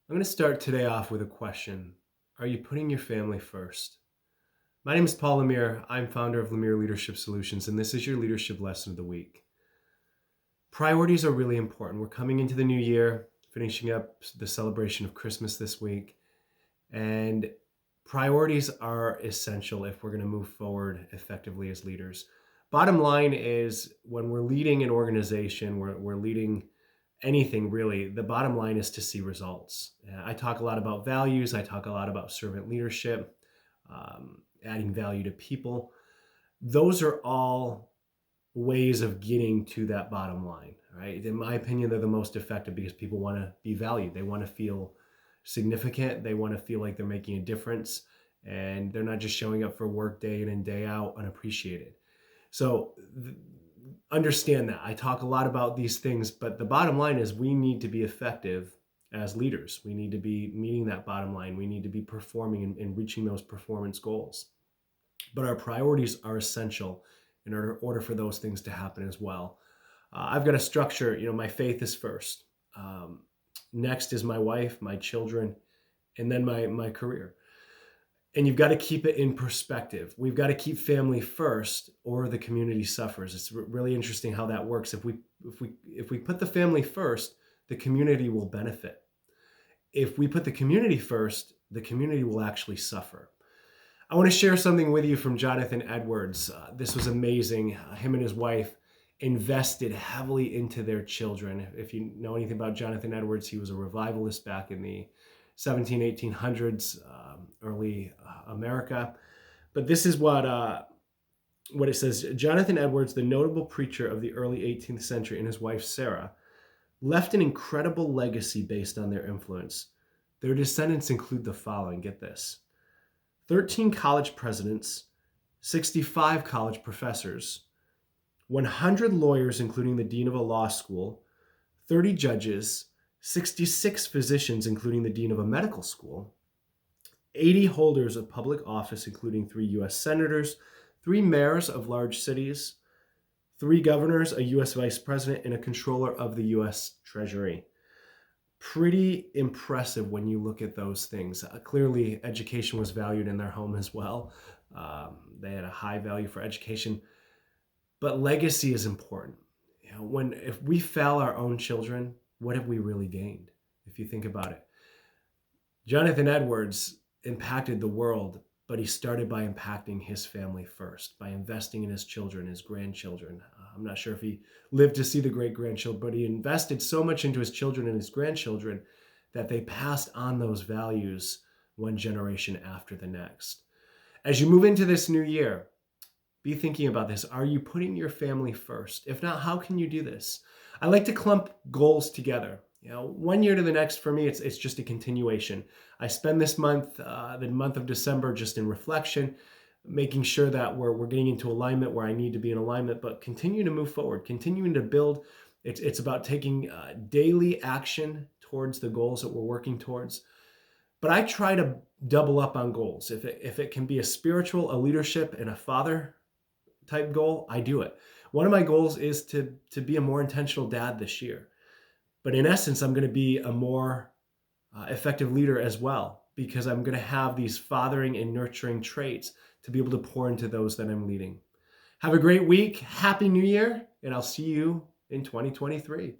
I'm going to start today off with a question. Are you putting your family first? My name is Paul Lemire. I'm founder of Lemire Leadership Solutions, and this is your leadership lesson of the week. Priorities are really important. We're coming into the new year, finishing up the celebration of Christmas this week, and priorities are essential if we're going to move forward effectively as leaders. Bottom line is when we're leading an organization, we're leading anything really, the bottom line is to see results. I talk a lot about values. I talk a lot about servant leadership, adding value to people. Those are all ways of getting to that bottom line, right? In my opinion, they're the most effective because people want to be valued. They want to feel significant. They want to feel like they're making a difference and they're not just showing up for work day in and day out unappreciated. So understand that. I talk a lot about these things, but the bottom line is we need to be effective as leaders. We need to be meeting that bottom line. We need to be performing and reaching those performance goals. But our priorities are essential in order for those things to happen as well. I've got a structure, my faith is first. Next is my wife, my children, and then my career. And you've got to keep it in perspective. We've got to keep family first, or the community suffers. It's really interesting how that works. If we put the family first, the community will benefit. If we put the community first, the community will actually suffer. I want to share something with you from Jonathan Edwards. This was amazing. Him and his wife invested heavily into their children. If you know anything about Jonathan Edwards, he was a revivalist back in the 1800s, early America. But this is what it says. Jonathan Edwards, the notable preacher of the early 18th century, and his wife Sarah, left an incredible legacy based on their influence. Their descendants include the following, get this: 13 college presidents, 65 college professors, 100 lawyers, including the dean of a law school, 30 judges, 66 physicians, including the dean of a medical school, 80 holders of public office, including 3 U.S. senators, 3 mayors of large cities, 3 governors, a U.S. vice president, and a controller of the U.S. Treasury. Pretty impressive when you look at those things. Clearly, education was valued in their home as well. They had a high value for education. But legacy is important. If we fail our own children, what have we really gained? If you think about it, Jonathan Edwards impacted the world, but he started by impacting his family first, by investing in his children, his grandchildren. I'm not sure if he lived to see the great-grandchildren, but he invested so much into his children and his grandchildren that they passed on those values one generation after the next. As you move into this new year, be thinking about this. Are you putting your family first? If not, how can you do this? I like to clump goals together. One year to the next, for me, it's just a continuation. I spend this month, the month of December, just in reflection, making sure that we're getting into alignment where I need to be in alignment, but continue to move forward, continuing to build. It's about taking daily action towards the goals that we're working towards. But I try to double up on goals. If it can be a spiritual, a leadership, and a father type goal, I do it. One of my goals is to be a more intentional dad this year. But in essence, I'm going to be a more effective leader as well, because I'm going to have these fathering and nurturing traits to be able to pour into those that I'm leading. Have a great week. Happy New Year, and I'll see you in 2023.